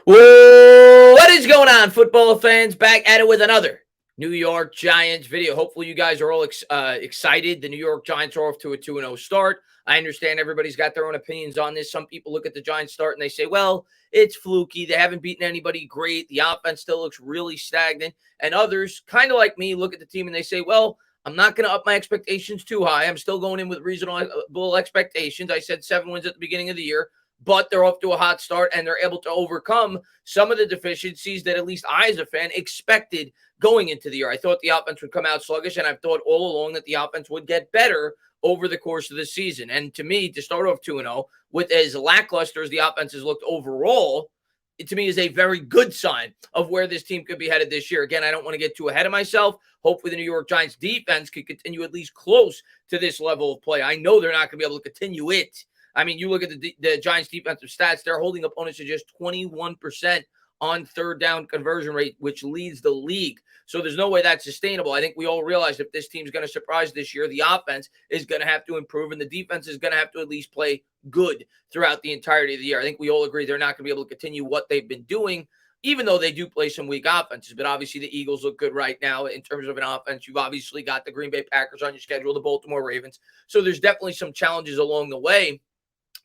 Whoa, what is going on, football fans? Back at it with another New York Giants video. Hopefully, you guys are all excited. The New York Giants are off to a 2-0 start. I understand everybody's got their own opinions on this. Some people look at the Giants start and they say, well, it's fluky. They haven't beaten anybody great. The offense still looks really stagnant. And others, kind of like me, look at the team and they say, well, I'm not going to up my expectations too high. I'm still going in with reasonable expectations. I said 7 wins at the beginning of the year, but they're off to a hot start and they're able to overcome some of the deficiencies that at least I, as a fan, expected going into the year. I thought the offense would come out sluggish, and I've thought all along that the offense would get better over the course of the season. And to me, to start off 2-0 with as lackluster as the offense has looked overall, it to me is a very good sign of where this team could be headed this year. Again, I don't want to get too ahead of myself. Hopefully the New York Giants defense could continue at least close to this level of play. I know they're not going to be able to continue it. I mean, you look at the Giants' defensive stats, they're holding opponents to just 21% on third down conversion rate, which leads the league. So there's no way that's sustainable. I think we all realize if this team's going to surprise this year, the offense is going to have to improve and the defense is going to have to at least play good throughout the entirety of the year. I think we all agree they're not going to be able to continue what they've been doing, even though they do play some weak offenses. But obviously the Eagles look good right now in terms of an offense. You've obviously got the Green Bay Packers on your schedule, the Baltimore Ravens. So there's definitely some challenges along the way.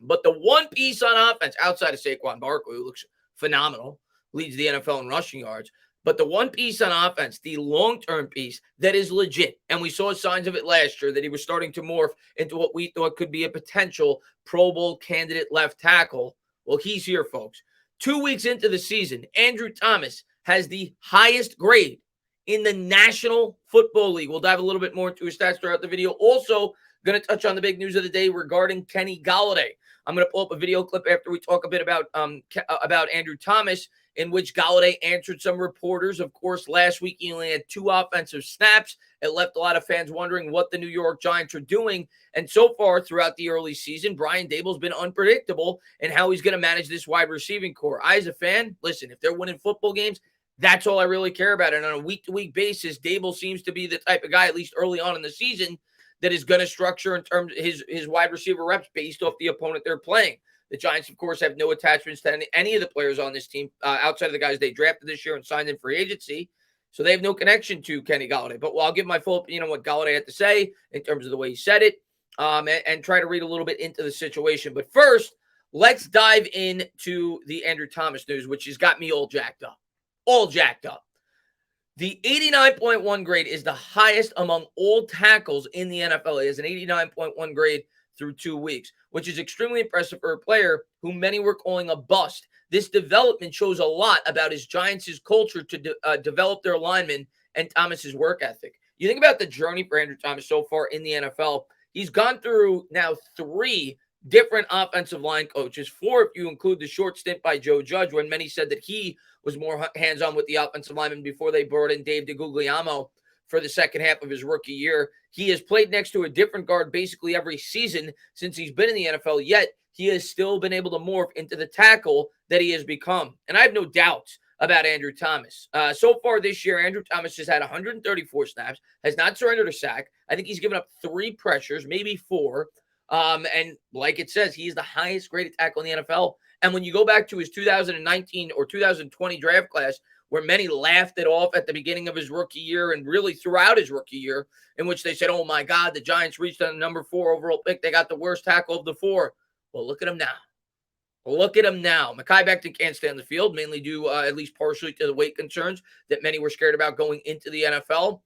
But the one piece on offense outside of Saquon Barkley, who looks phenomenal, leads the NFL in rushing yards, but the one piece on offense, the long-term piece that is legit, and we saw signs of it last year that he was starting to morph into what we thought could be a potential Pro Bowl candidate left tackle. Well, he's here, folks. 2 weeks into the season, Andrew Thomas has the highest grade in the National Football League. We'll dive a little bit more into his stats throughout the video. Also, going to touch on the big news of the day regarding Kenny Golladay. I'm going to pull up a video clip after we talk a bit about Andrew Thomas, in which Golladay answered some reporters. Of course, last week he only had 2 offensive snaps. It left a lot of fans wondering what the New York Giants are doing. And so far throughout the early season, Brian Daboll's been unpredictable in how he's going to manage this wide receiving core. I, as a fan, listen, if they're winning football games, that's all I really care about. And on a week-to-week basis, Daboll seems to be the type of guy, at least early on in the season, that is going to structure in terms of his wide receiver reps based off the opponent they're playing. The Giants, of course, have no attachments to any of the players on this team outside of the guys they drafted this year and signed in free agency. So they have no connection to Kenny Golladay. But I'll give my full opinion on what Golladay had to say in terms of the way he said it and try to read a little bit into the situation. But first, let's dive into the Andrew Thomas news, which has got me all jacked up. All jacked up. The 89.1 grade is the highest among all tackles in the NFL. He has an 89.1 grade through 2 weeks, which is extremely impressive for a player who many were calling a bust. This development shows a lot about his Giants' culture to develop their linemen and Thomas's work ethic. You think about the journey for Andrew Thomas so far in the NFL. He's gone through now 3 different offensive line coaches, 4 if you include the short stint by Joe Judge, when many said that he was more hands-on with the offensive linemen before they brought in Dave DeGuglielmo for the second half of his rookie year. He has played next to a different guard basically every season since he's been in the NFL, yet he has still been able to morph into the tackle that he has become. And I have no doubts about Andrew Thomas. So far this year, Andrew Thomas has had 134 snaps, has not surrendered a sack. I think he's given up 3 pressures, maybe 4. And like it says, he's the highest graded tackle in the NFL. And when you go back to his 2019 or 2020 draft class, where many laughed it off at the beginning of his rookie year and really throughout his rookie year, in which they said, oh my God, the Giants reached on the number 4 overall pick. They got the worst tackle of the 4. Well, look at him now. Look at him now. Mekhi Becton can't stay on the field, mainly due at least partially to the weight concerns that many were scared about going into the NFL.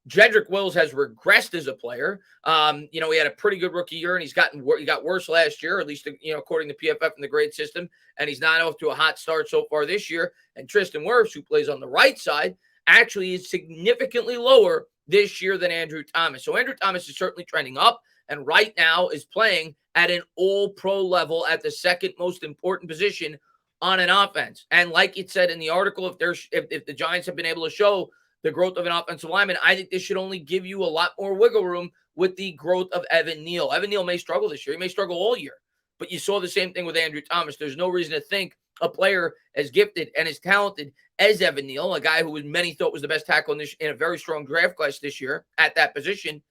Jedrick Wills has regressed as a player. He had a pretty good rookie year, and he got worse last year, at least according to PFF and the grade system. And he's not off to a hot start so far this year. And Tristan Wirfs, who plays on the right side, actually is significantly lower this year than Andrew Thomas. So Andrew Thomas is certainly trending up, and right now is playing at an all-pro level at the second most important position on an offense. And like it said in the article, if the Giants have been able to show the growth of an offensive lineman, I think this should only give you a lot more wiggle room with the growth of Evan Neal. Evan Neal may struggle this year. He may struggle all year. But you saw the same thing with Andrew Thomas. There's no reason to think a player as gifted and as talented as Evan Neal, a guy who many thought was the best tackle in a very strong draft class this year at that position,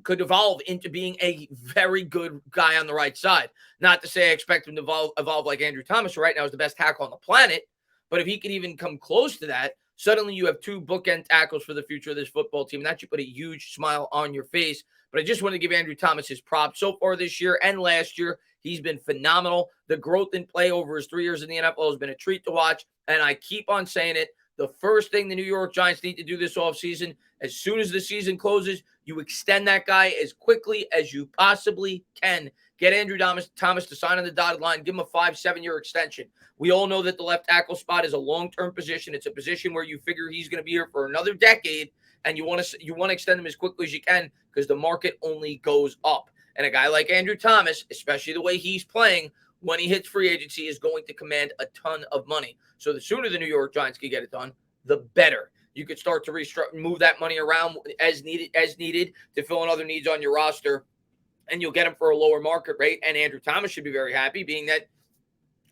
could evolve into being a very good guy on the right side. Not to say I expect him to evolve like Andrew Thomas, who right now is the best tackle on the planet, but if he could even come close to that, suddenly you have two bookend tackles for the future of this football team. And that should put a huge smile on your face. But I just want to give Andrew Thomas his props. So far this year and last year, he's been phenomenal. The growth in play over his 3 years in the NFL has been a treat to watch. And I keep on saying it. The first thing the New York Giants need to do this offseason, as soon as the season closes, you extend that guy as quickly as you possibly can. Get Andrew Thomas to sign on the dotted line. Give him a 5-7-year extension. We all know that the left tackle spot is a long-term position. It's a position where you figure he's going to be here for another decade, and you want to extend him as quickly as you can because the market only goes up. And a guy like Andrew Thomas, especially the way he's playing, when he hits free agency, is going to command a ton of money. So the sooner the New York Giants can get it done, the better. You could start to move that money around as needed to fill in other needs on your roster, and you'll get him for a lower market rate. And Andrew Thomas should be very happy, being that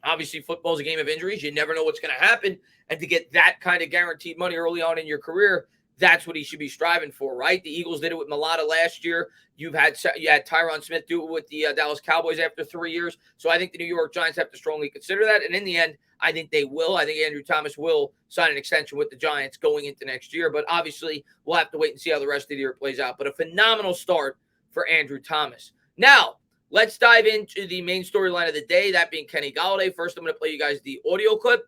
obviously football is a game of injuries. You never know what's going to happen. And to get that kind of guaranteed money early on in your career, that's what he should be striving for, right? The Eagles did it with Mulata last year. You had Tyron Smith do it with the Dallas Cowboys after 3 years. So I think the New York Giants have to strongly consider that. And in the end, I think they will. I think Andrew Thomas will sign an extension with the Giants going into next year. But obviously, we'll have to wait and see how the rest of the year plays out. But a phenomenal start for Andrew Thomas. Now, let's dive into the main storyline of the day, that being Kenny Golladay. First, I'm going to play you guys the audio clip,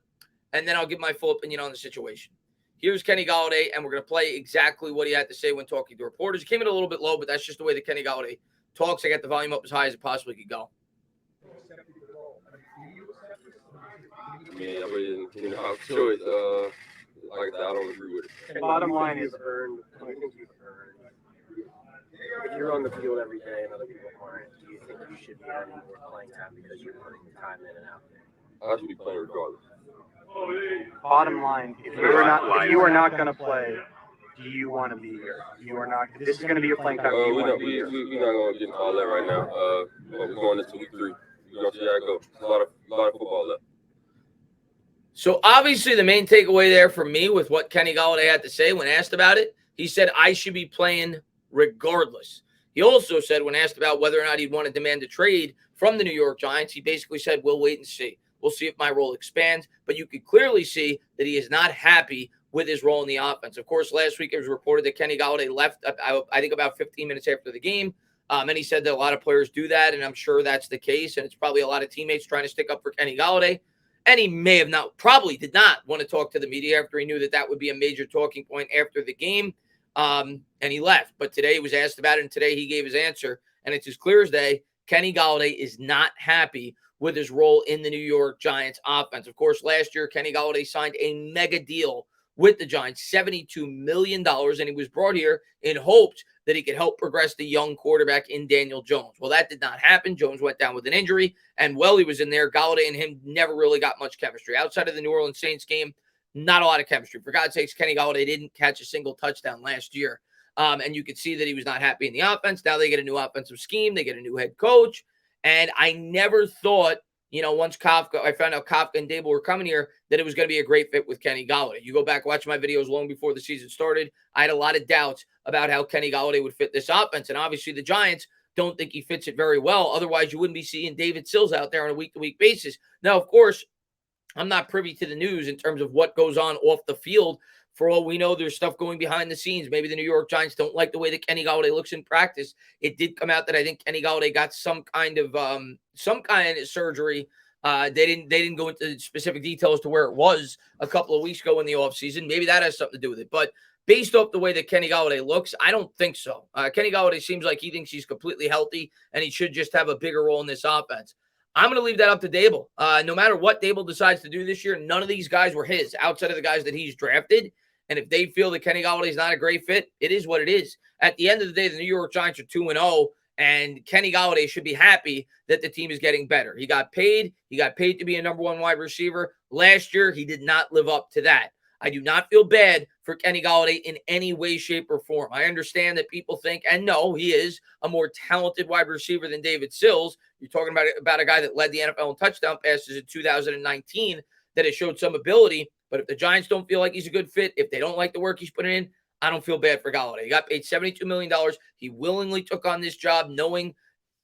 and then I'll give my full opinion on the situation. Here's Kenny Golladay, and we're going to play exactly what he had to say when talking to reporters. It came in a little bit low, but that's just the way that Kenny Golladay talks. I got the volume up as high as it possibly could go. Yeah, I mean, I'm sure it's, like I said, I don't agree with it. Bottom line is earned. I think you've earned. If you're on the field every day and other people aren't, do you think you should be earning more playing time because you're putting the time in and out there? I should be playing regardless. Bottom line, if you are not going to play, do you want to be here? You are not. This is going to be your playing time. We're not going to get into all that right now. But we're going into week 3. We're going to see how it goes. A lot of football left. So obviously the main takeaway there for me with what Kenny Golladay had to say when asked about it, he said, I should be playing regardless. He also said when asked about whether or not he'd want to demand a trade from the New York Giants, he basically said, we'll wait and see. We'll see if my role expands. But you could clearly see that he is not happy with his role in the offense. Of course, last week it was reported that Kenny Golladay left, I think, about 15 minutes after the game. And he said that a lot of players do that, and I'm sure that's the case. And it's probably a lot of teammates trying to stick up for Kenny Golladay. And he may have probably did not want to talk to the media after he knew that that would be a major talking point after the game. And he left. But today he was asked about it, and today he gave his answer. And it's as clear as day. Kenny Golladay is not happy with his role in the New York Giants offense. Of course, last year, Kenny Golladay signed a mega deal with the Giants, $72 million, and he was brought here in hopes that he could help progress the young quarterback in Daniel Jones. Well, that did not happen. Jones went down with an injury, and while he was in there, Golladay and him never really got much chemistry. Outside of the New Orleans Saints game, not a lot of chemistry. For God's sakes, Kenny Golladay didn't catch a single touchdown last year, and you could see that he was not happy in the offense. Now they get a new offensive scheme. They get a new head coach, and I never thought, once I found out Kafka and Dable were coming here, that it was going to be a great fit with Kenny Golladay. You go back, watch my videos long before the season started. I had a lot of doubts about how Kenny Golladay would fit this offense. And obviously the Giants don't think he fits it very well. Otherwise, you wouldn't be seeing David Sills out there on a week-to-week basis. Now, of course, I'm not privy to the news in terms of what goes on off the field. For all we know, there's stuff going behind the scenes. Maybe the New York Giants don't like the way that Kenny Golladay looks in practice. It did come out that I think Kenny Golladay got some kind of surgery. They didn't go into specific details to where it was a couple of weeks ago in the offseason. Maybe that has something to do with it. But based off the way that Kenny Golladay looks, I don't think so. Kenny Golladay seems like he thinks he's completely healthy and he should just have a bigger role in this offense. I'm going to leave that up to Dable. No matter what Dable decides to do this year, none of these guys were his outside of the guys that he's drafted. And if they feel that Kenny Golladay is not a great fit, it is what it is. At the end of the day, the New York Giants are 2-0. And Kenny Golladay should be happy that the team is getting better. He got paid. He got paid to be a number one wide receiver. Last year, he did not live up to that. I do not feel bad for Kenny Golladay in any way, shape, or form. I understand that people think, and no, he is a more talented wide receiver than David Sills. You're talking about a guy that led the NFL in touchdown passes in 2019 that has showed some ability. But if the Giants don't feel like he's a good fit, if they don't like the work he's putting in, I don't feel bad for Golladay. He got paid $72 million. He willingly took on this job knowing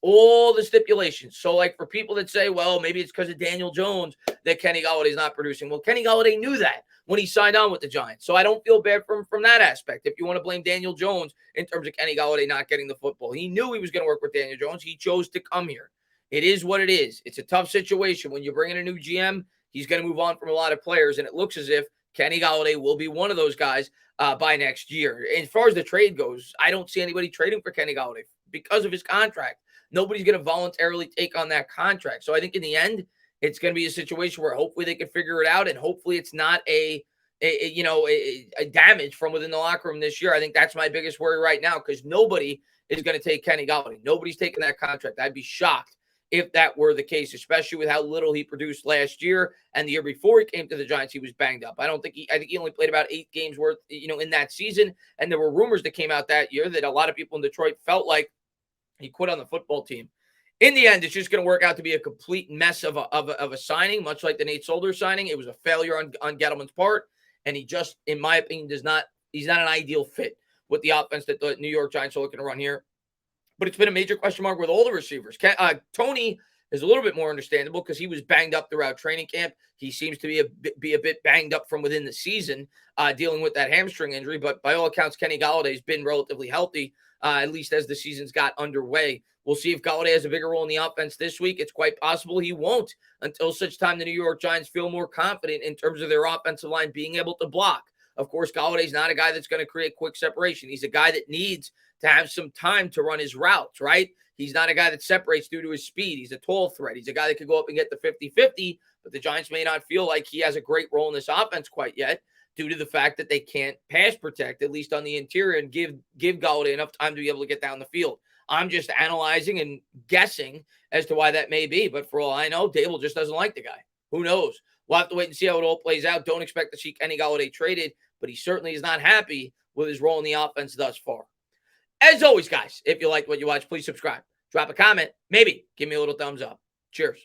all the stipulations. So, like, for people that say, well, maybe it's because of Daniel Jones that Kenny Galladay's not producing. Well, Kenny Golladay knew that when he signed on with the Giants. So I don't feel bad for him from that aspect. If you want to blame Daniel Jones in terms of Kenny Golladay not getting the football, he knew he was going to work with Daniel Jones. He chose to come here. It is what it is. It's a tough situation. When you bring in a new GM, he's going to move on from a lot of players, and it looks as if Kenny Golladay will be one of those guys by next year. As far as the trade goes, I don't see anybody trading for Kenny Golladay because of his contract. Nobody's going to voluntarily take on that contract. So I think in the end, it's going to be a situation where hopefully they can figure it out, and hopefully it's not a damage from within the locker room this year. I think that's my biggest worry right now, because nobody is going to take Kenny Golladay. Nobody's taking that contract. I'd be shocked if that were the case, especially with how little he produced last year, and the year before he came to the Giants, he was banged up. I think he only played about 8 games worth, in that season. And there were rumors that came out that year that a lot of people in Detroit felt like he quit on the football team. In the end, it's just going to work out to be a complete mess of a signing, much like the Nate Solder signing. It was a failure on Gettleman's part, and he just, in my opinion, he's not an ideal fit with the offense that the New York Giants are looking to run here. But it's been a major question mark with all the receivers. Tony is a little bit more understandable because he was banged up throughout training camp. He seems to be a bit banged up from within the season, dealing with that hamstring injury. But by all accounts, Kenny Golladay has been relatively healthy, at least as the season's got underway. We'll see if Golladay has a bigger role in the offense this week. It's quite possible he won't until such time the New York Giants feel more confident in terms of their offensive line being able to block. Of course, Galladay's not a guy that's going to create quick separation. He's a guy that needs to have some time to run his routes, right? He's not a guy that separates due to his speed. He's a tall threat. He's a guy that could go up and get the 50-50, but the Giants may not feel like he has a great role in this offense quite yet due to the fact that they can't pass protect, at least on the interior, and give Golladay enough time to be able to get down the field. I'm just analyzing and guessing as to why that may be, but for all I know, Dable just doesn't like the guy. Who knows? We'll have to wait and see how it all plays out. Don't expect to see Kenny Golladay traded, but he certainly is not happy with his role in the offense thus far. As always, guys, if you like what you watch, please subscribe. Drop a comment. Maybe give me a little thumbs up. Cheers.